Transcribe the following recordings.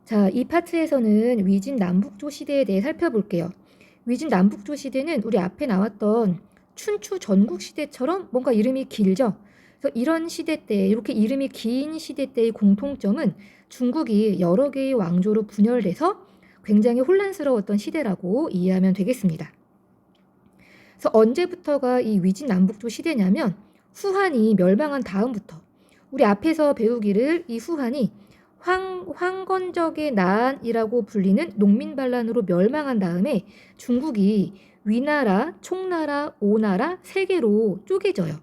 자, 이 파트에서는 위진 남북조 시대에 대해 살펴볼게요. 위진 남북조 시대는 우리 앞에 나왔던 춘추 전국 시대처럼 뭔가 이름이 길죠. 그래서 이런 시대 때, 이렇게 이름이 긴 시대 때의 공통점은 중국이 여러 개의 왕조로 분열돼서 굉장히 혼란스러웠던 시대라고 이해하면 되겠습니다. 그래서 언제부터가 이 위진 남북조 시대냐면 후한이 멸망한 다음부터, 우리 앞에서 배우기를 이 후한이 황건적의 난이라고 불리는 농민반란으로 멸망한 다음에 중국이 위나라, 총나라, 오나라 세 개로 쪼개져요.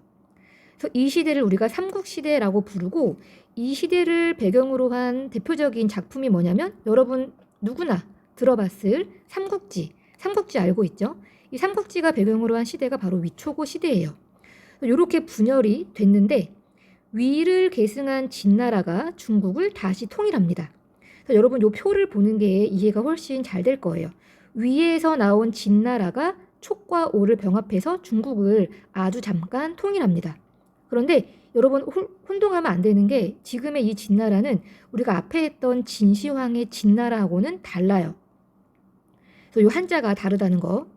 그래서 이 시대를 우리가 삼국시대라고 부르고, 이 시대를 배경으로 한 대표적인 작품이 뭐냐면 여러분 누구나 들어봤을 삼국지 알고 있죠? 이 삼국지가 배경으로 한 시대가 바로 위초고 시대예요. 이렇게 분열이 됐는데 위를 계승한 진나라가 중국을 다시 통일합니다. 그래서 여러분 이 표를 보는 게 이해가 훨씬 잘 될 거예요. 위에서 나온 진나라가 촉과 오를 병합해서 중국을 아주 잠깐 통일합니다. 그런데 여러분 혼동하면 안 되는 게 지금의 이 진나라는 우리가 앞에 했던 진시황의 진나라하고는 달라요. 그래서 이 한자가 다르다는 거.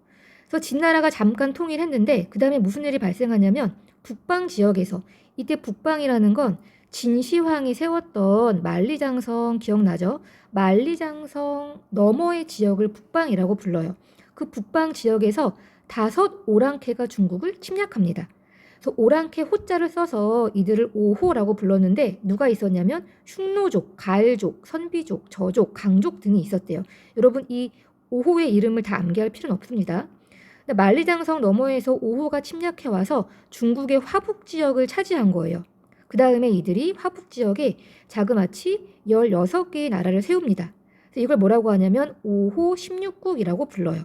그래서 진나라가 잠깐 통일했는데 그 다음에 무슨 일이 발생하냐면 북방 지역에서, 이때 북방이라는 건 진시황이 세웠던 만리장성 기억나죠? 만리장성 너머의 지역을 북방이라고 불러요. 그 북방 지역에서 5 오랑캐가 중국을 침략합니다. 그래서 오랑캐 호자를 써서 이들을 오호라고 불렀는데 누가 있었냐면 흉노족, 가을족, 선비족, 저족, 강족 등이 있었대요. 여러분 이 오호의 이름을 다 암기할 필요는 없습니다. 만리장성 너머에서 오호가 침략해와서 중국의 화북 지역을 차지한 거예요. 그 다음에 이들이 화북 지역에 자그마치 16개의 나라를 세웁니다. 그래서 이걸 뭐라고 하냐면 오호 16국이라고 불러요.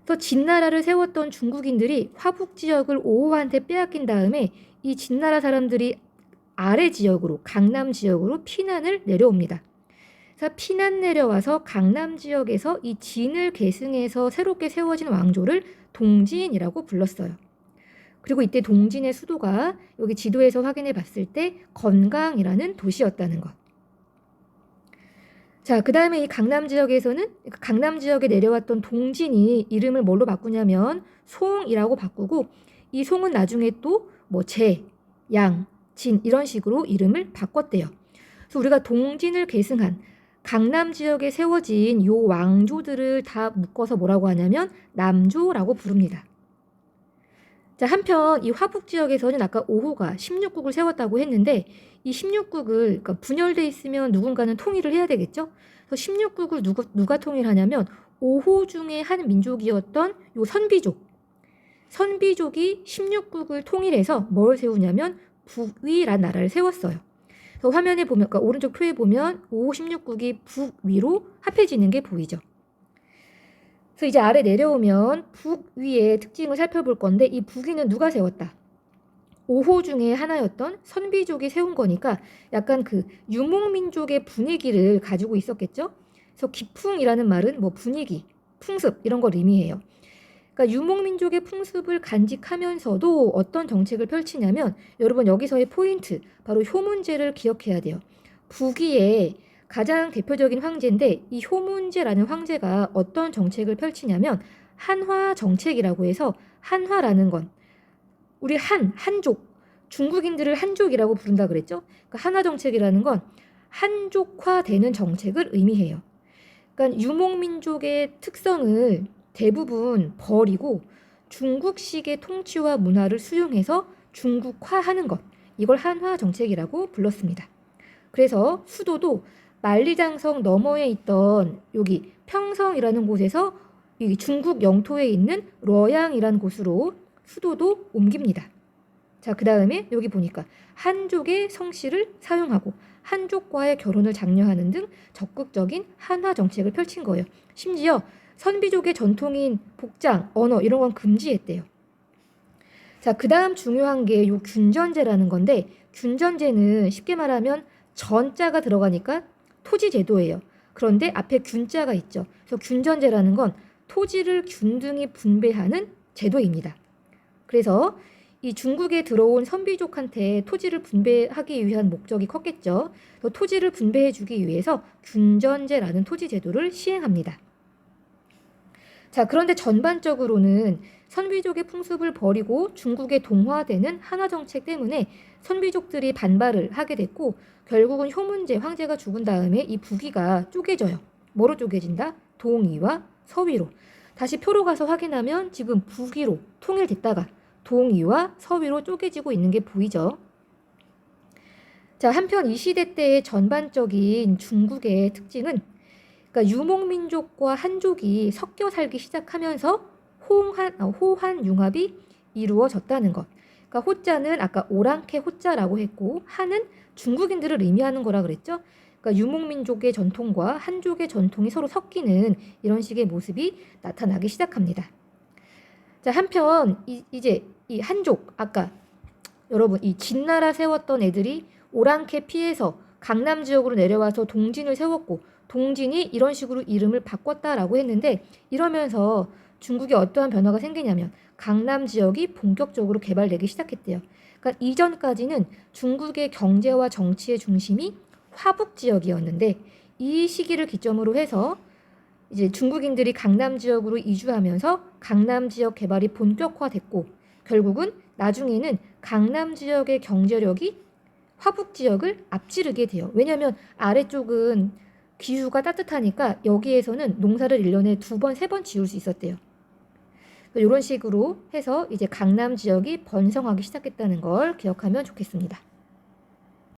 그래서 진나라를 세웠던 중국인들이 화북 지역을 오호한테 빼앗긴 다음에 이 진나라 사람들이 아래 지역으로, 강남 지역으로 피난을 내려옵니다. 그래서 피난 내려와서 강남 지역에서 이 진을 계승해서 새롭게 세워진 왕조를 동진이라고 불렀어요. 그리고 이때 동진의 수도가 여기 지도에서 확인해 봤을 때 건강이라는 도시였다는 것. 자, 그 다음에 이 강남 지역에서는 강남 지역에 내려왔던 동진이 이름을 뭘로 바꾸냐면 송이라고 바꾸고, 이 송은 나중에 또 뭐 제, 양, 진 이런 식으로 이름을 바꿨대요. 그래서 우리가 동진을 계승한 강남 지역에 세워진 요 왕조들을 다 묶어서 뭐라고 하냐면 남조라고 부릅니다. 자, 한편 이 화북 지역에서는 아까 오호가 16국을 세웠다고 했는데 이 16국을 그러니까 분열돼 있으면 누군가는 통일을 해야 되겠죠? 그래서 16국을 누가 통일하냐면 오호 중에 한 민족이었던 요 선비족이 16국을 통일해서 뭘 세우냐면 북위라는 나라를 세웠어요. 화면에 보면, 그러니까 오른쪽 표에 보면 5, 16국이 북위로 합해지는 게 보이죠. 그래서 이제 아래 내려오면 북위의 특징을 살펴볼 건데, 이 북위는 누가 세웠다? 5호 중에 하나였던 선비족이 세운 거니까 약간 그 유목민족의 분위기를 가지고 있었겠죠. 그래서 기풍이라는 말은 뭐 분위기, 풍습 이런 걸 의미해요. 그러니까 유목민족의 풍습을 간직하면서도 어떤 정책을 펼치냐면, 여러분 여기서의 포인트 바로 효문제를 기억해야 돼요. 북위의 가장 대표적인 황제인데 이 효문제라는 황제가 어떤 정책을 펼치냐면 한화 정책이라고 해서, 한화라는 건 우리 한족, 중국인들을 한족이라고 부른다 그랬죠. 그러니까 한화 정책이라는 건 한족화되는 정책을 의미해요. 그러니까 유목민족의 특성을 대부분 버리고 중국식의 통치와 문화를 수용해서 중국화하는 것, 이걸 한화 정책이라고 불렀습니다. 그래서 수도도 만리장성 너머에 있던 여기 평성이라는 곳에서 이 중국 영토에 있는 뤄양이라는 곳으로 수도도 옮깁니다. 자, 그 다음에 여기 보니까 한족의 성씨를 사용하고 한족과의 결혼을 장려하는 등 적극적인 한화 정책을 펼친 거예요. 심지어 선비족의 전통인 복장, 언어 이런 건 금지했대요. 자, 그 다음 중요한 게 요 균전제라는 건데, 균전제는 쉽게 말하면 전자가 들어가니까 토지 제도예요. 그런데 앞에 균자가 있죠. 그래서 균전제라는 건 토지를 균등히 분배하는 제도입니다. 그래서 이 중국에 들어온 선비족한테 토지를 분배하기 위한 목적이 컸겠죠. 또 토지를 분배해주기 위해서 균전제라는 토지 제도를 시행합니다. 자, 그런데 전반적으로는 선비족의 풍습을 버리고 중국에 동화되는 한화 정책 때문에 선비족들이 반발을 하게 됐고 결국은 효문제 황제가 죽은 다음에 이 북위가 쪼개져요. 뭐로 쪼개진다? 동위와 서위로. 다시 표로 가서 확인하면 지금 북위로 통일됐다가 동위와 서위로 쪼개지고 있는 게 보이죠. 자, 한편 이 시대 때의 전반적인 중국의 특징은 그러니까 유목민족과 한족이 섞여 살기 시작하면서 호환 융합이 이루어졌다는 것. 그러니까 호자는 아까 오랑캐 호자라고 했고 한은 중국인들을 의미하는 거라 그랬죠. 그러니까 유목민족의 전통과 한족의 전통이 서로 섞이는 이런 식의 모습이 나타나기 시작합니다. 자, 한편 이제 이 한족 아까 여러분 이 진나라 세웠던 애들이 오랑캐 피해서 강남 지역으로 내려와서 동진을 세웠고 동진이 이런 식으로 이름을 바꿨다라고 했는데 이러면서 중국에 어떠한 변화가 생기냐면 강남 지역이 본격적으로 개발되기 시작했대요. 그러니까 이전까지는 중국의 경제와 정치의 중심이 화북 지역이었는데 이 시기를 기점으로 해서 이제 중국인들이 강남 지역으로 이주하면서 강남 지역 개발이 본격화됐고 결국은 나중에는 강남 지역의 경제력이 화북 지역을 앞지르게 돼요. 왜냐하면 아래쪽은 기후가 따뜻하니까 여기에서는 농사를 1년에 2번, 3번 지을 수 있었대요. 이런 식으로 해서 이제 강남 지역이 번성하기 시작했다는 걸 기억하면 좋겠습니다.